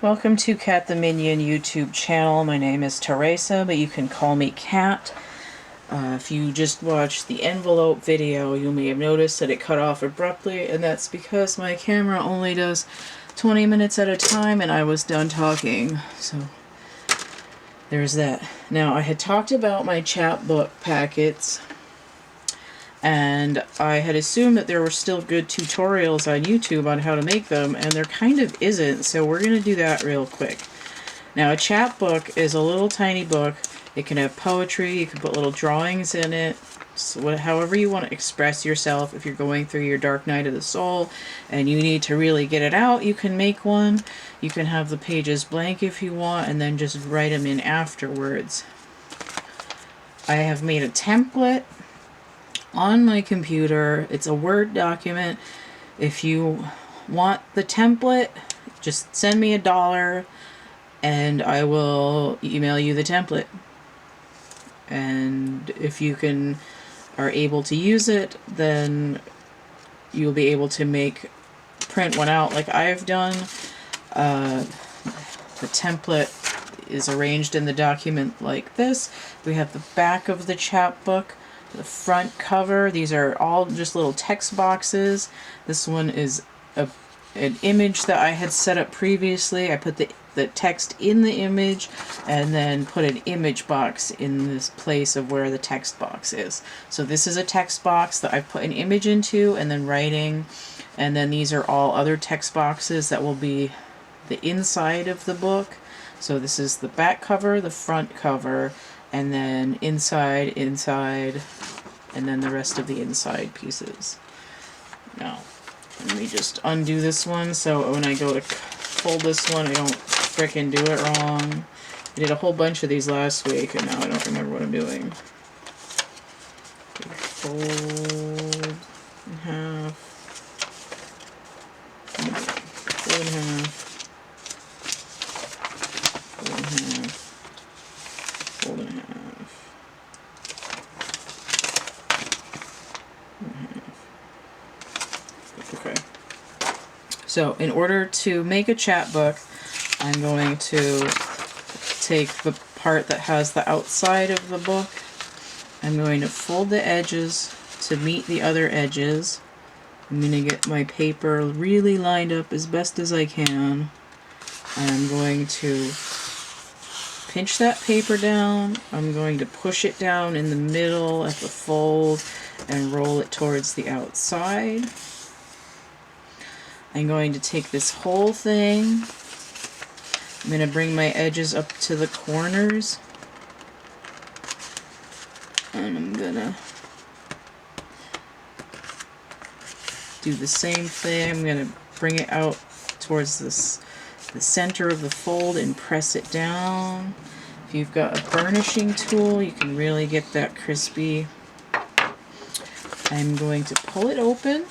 Welcome to CATtheMinion YouTube channel. My name is Teresa, but you can call me Cat. If you just watched the envelope video, you may have noticed that it cut off abruptly, and that's because my camera only does 20 minutes at a time and I was done talking. So there's that. Now, I had talked about my chapbook packets, and I had assumed that there were still good tutorials on YouTube on how to make them, and there kind of isn't, so we're going to do that real quick. Now, a chapbook is a little tiny book. It can have poetry, you can put little drawings in it, so however you want to express yourself. If you're going through your dark night of the soul and you need to really get it out, you can make one. You can have the pages blank if you want, and then just write them in afterwards. I have made a template on my computer. It's a Word document. If you want the template, just send me $1 and I will email you the template. And if you are able to use it, then you'll be able to print one out like I've done. The template is arranged in the document like this. We have the back of the chapbook, the front cover. These are all just little text boxes. This one is an image that I had set up previously. I put the text in the image and then put an image box in this place of where the text box is. So this is a text box that I put an image into and then writing, and then these are all other text boxes that will be the inside of the book. So this is the back cover, the front cover, and then inside, and then the rest of the inside pieces. Now, let me just undo this one so when I go to fold this one, I don't frickin' do it wrong. I did a whole bunch of these last week, and now I don't remember what I'm doing. Fold in half. Fold in half. Fold in half. Fold in half. Okay. So in order to make a chapbook, I'm going to take the part that has the outside of the book. I'm going to fold the edges to meet the other edges. I'm going to get my paper really lined up as best as I can. And I'm going to pinch that paper down. I'm going to push it down in the middle at the fold and roll it towards the outside. I'm going to take this whole thing. I'm going to bring my edges up to the corners. And I'm going to do the same thing. I'm going to bring it out towards the center of the fold and press it down. If you've got a burnishing tool, you can really get that crispy. I'm going to pull it open.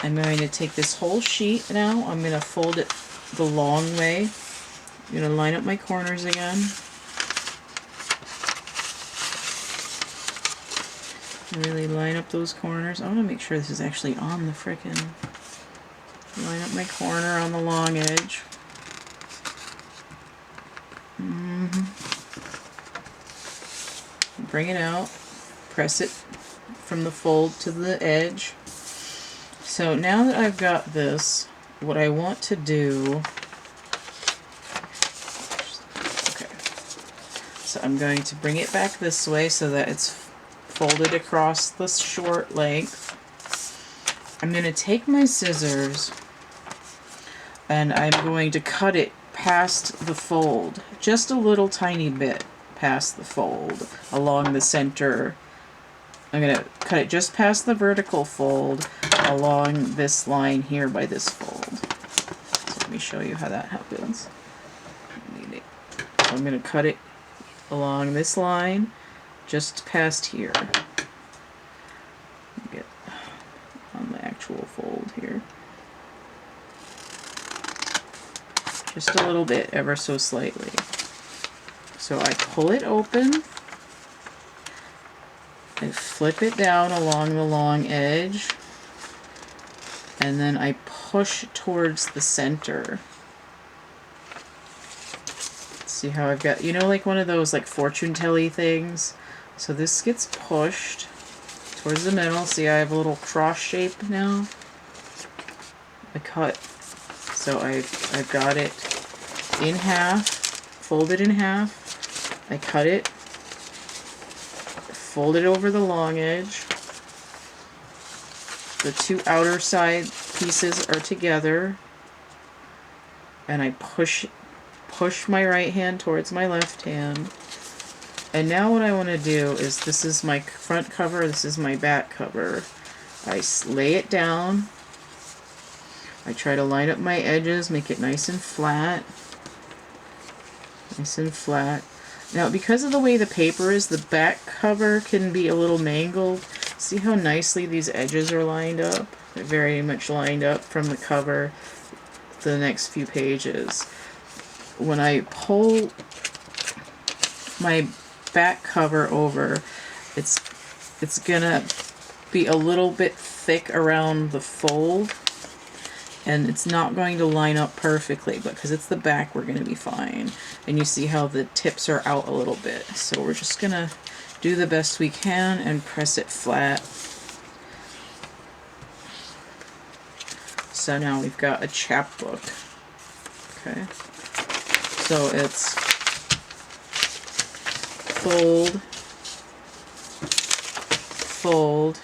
I'm going to take this whole sheet now. I'm going to fold it the long way. I'm going to line up my corners again. Really line up those corners. I want to make sure this is actually on the frickin'. Line up my corner on the long edge. Bring it out. Press it from the fold to the edge. So now that I've got this, what I want to do, okay, so I'm going to bring it back this way so that it's folded across the short length. I'm going to take my scissors and I'm going to cut it past the fold, just a little tiny bit past the fold, along the center. I'm going to cut it just past the vertical fold along this line here by this fold. So let me show you how that happens. So I'm going to cut it along this line just past here. Get on the actual fold here. Just a little bit, ever so slightly. So I pull it open. I flip it down along the long edge, and then I push towards the center. See how I've got, you know, like one of those like fortune telly things? So this gets pushed towards the middle. See, I have a little cross shape now. I cut, so I've got it in half, folded in half. I cut it, fold it over the long edge. The two outer side pieces are together, and I push my right hand towards my left hand. And now what I want to do is, this is my front cover, this is my back cover. I lay it down. I try to line up my edges, make it nice and flat. Nice and flat. Now, because of the way the paper is, the back cover can be a little mangled. See how nicely these edges are lined up? They're very much lined up from the cover to the next few pages. When I pull my back cover over, it's gonna be a little bit thick around the fold, and it's not going to line up perfectly, but because it's the back, we're going to be fine. And you see how the tips are out a little bit. So we're just going to do the best we can and press it flat. So now we've got a chapbook. Okay. So it's fold, fold,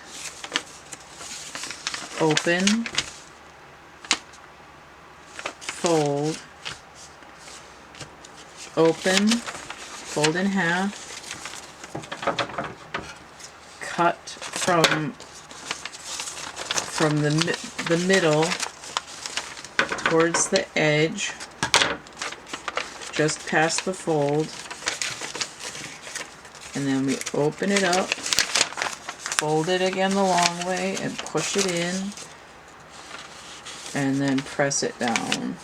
open, fold, open, fold in half, cut from the middle towards the edge, just past the fold, and then we open it up, fold it again the long way, and push it in, and then press it down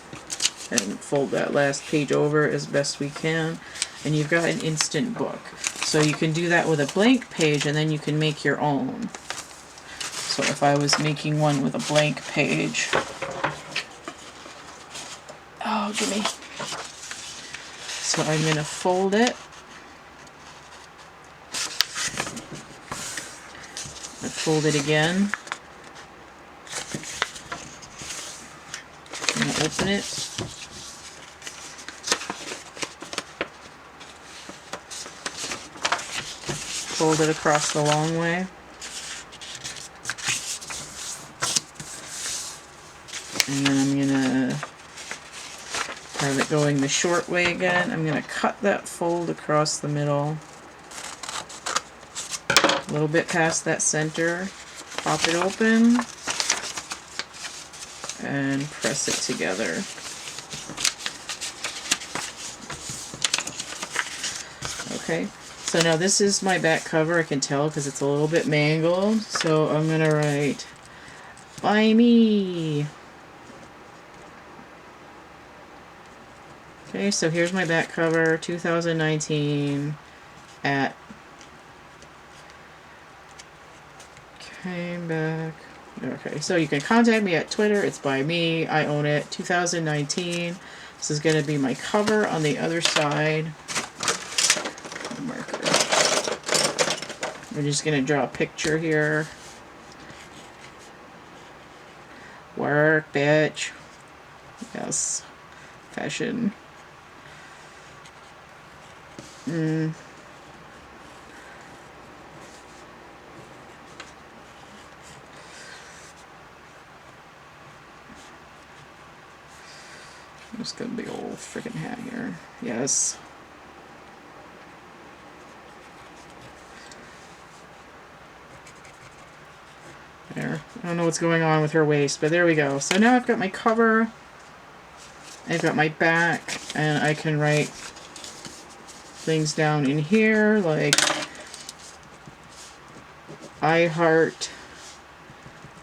and fold that last page over as best we can, and you've got an instant book. So you can do that with a blank page, and then you can make your own. So if I was making one with a blank page, oh, gimme. So I'm going to fold it. I fold it again. I'm going to open it. Fold it across the long way. And then I'm going to have it going the short way again. I'm going to cut that fold across the middle, a little bit past that center, pop it open, and press it together. Okay, so now this is my back cover. I can tell because it's a little bit mangled. So I'm going to write, "By me." Okay, so here's my back cover, 2019 at came back. Okay, so you can contact me at Twitter. It's by me. I own it. 2019. This is going to be my cover on the other side. Marker. We're just going to draw a picture here. Work, bitch. Yes. Fashion. I'm just got a big old freaking hat here. Yes. There. I don't know what's going on with her waist, but there we go. So now I've got my cover, I've got my back, and I can write things down in here like I heart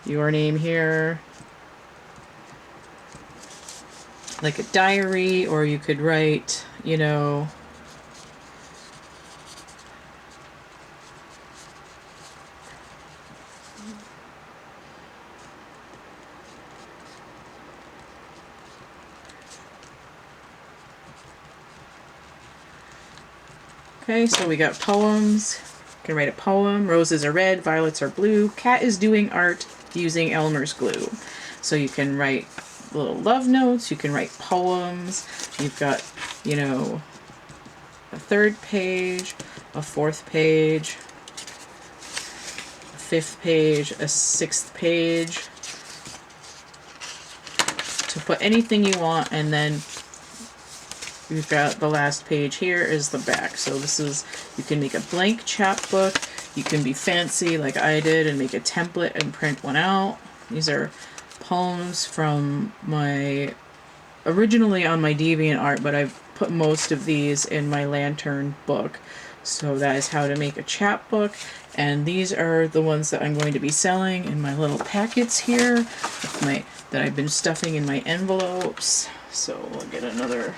your name here, like a diary, or you could write, you know, Okay, so we got poems. You can write a poem. Roses are red, violets are blue. Cat is doing art using Elmer's glue. So you can write little love notes, you can write poems. You've got, you know, a 3rd page, a 4th page, a 5th page, a 6th page, to put anything you want, and then we've got the last page here is the back. So this is, you can make a blank chapbook, you can be fancy like I did and make a template and print one out. These are poems from my, originally on my DeviantArt, but I've put most of these in my lantern book. So that is how to make a chapbook, and these are the ones that I'm going to be selling in my little packets here with my, that I've been stuffing in my envelopes. So we'll get another,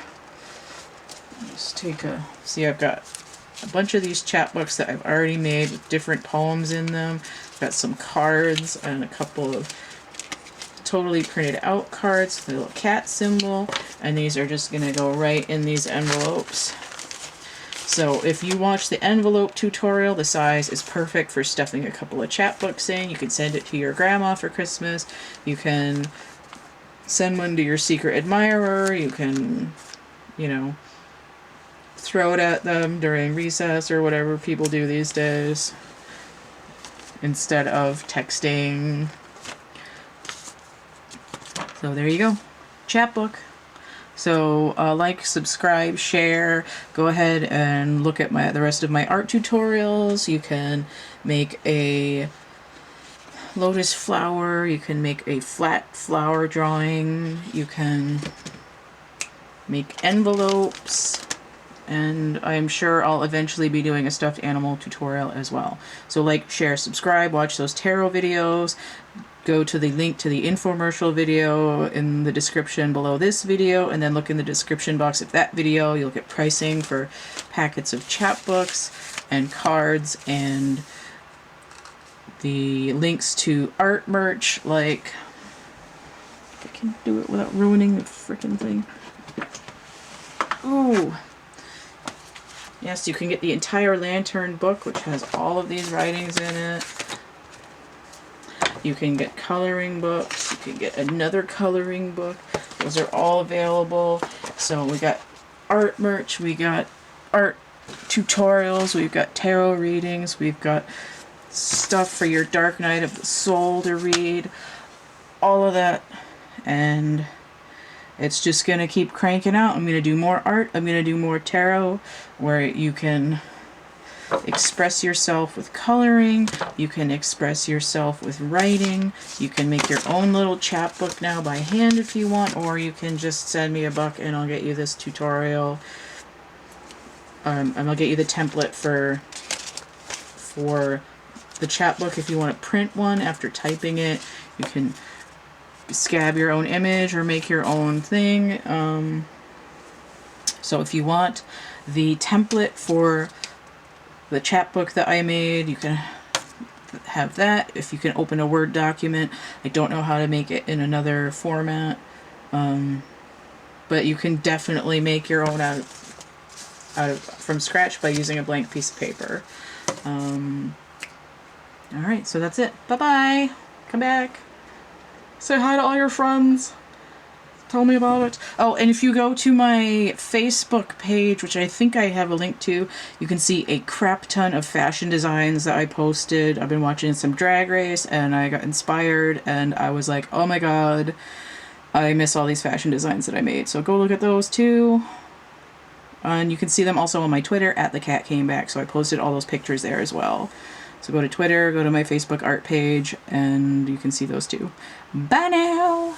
just take a, see, I've got a bunch of these chapbooks that I've already made with different poems in them. I've got some cards and a couple of totally printed out cards, the little cat symbol, and these are just gonna go right in these envelopes. So if you watch the envelope tutorial, the size is perfect for stuffing a couple of chapbooks in. You can send it to your grandma for Christmas. You can send one to your secret admirer. You can, you know, throw it at them during recess or whatever people do these days instead of texting. So there you go, chapbook. So like, subscribe, share, go ahead and look at the rest of my art tutorials. You can make a lotus flower, you can make a flat flower drawing, you can make envelopes, and I'm sure I'll eventually be doing a stuffed animal tutorial as well. So like, share, subscribe, watch those tarot videos. Go to the link to the infomercial video in the description below this video, and then look in the description box of that video. You'll get pricing for packets of chapbooks and cards, and the links to art merch, like, I can do it without ruining the frickin' thing. Ooh. Yes, you can get the entire lantern book, which has all of these writings in it. You can get coloring books, you can get another coloring book. Those are all available. So we got art merch, we got art tutorials, we've got tarot readings, we've got stuff for your Dark Night of the Soul to read, all of that. And it's just going to keep cranking out. I'm going to do more art, I'm going to do more tarot, where you can express yourself with coloring, you can express yourself with writing, you can make your own little chapbook now by hand if you want, or you can just send me $1 and I'll get you this tutorial. And I'll get you the template for the chapbook. If you want to print one after typing it, you can scab your own image or make your own thing. So if you want the template for the chapbook that I made, you can have that. If you can open a Word document, I don't know how to make it in another format, but you can definitely make your own out of from scratch by using a blank piece of paper. Alright, so that's it. Bye-bye. Come back. Say hi to all your friends. Tell me about it. Oh, and if you go to my Facebook page, which I think I have a link to, you can see a crap ton of fashion designs that I posted. I've been watching some Drag Race, and I got inspired, and I was like, oh my god, I miss all these fashion designs that I made. So go look at those too. And you can see them also on my Twitter, @thecatcameback, so I posted all those pictures there as well. So go to Twitter, go to my Facebook art page, and you can see those too. Bye now!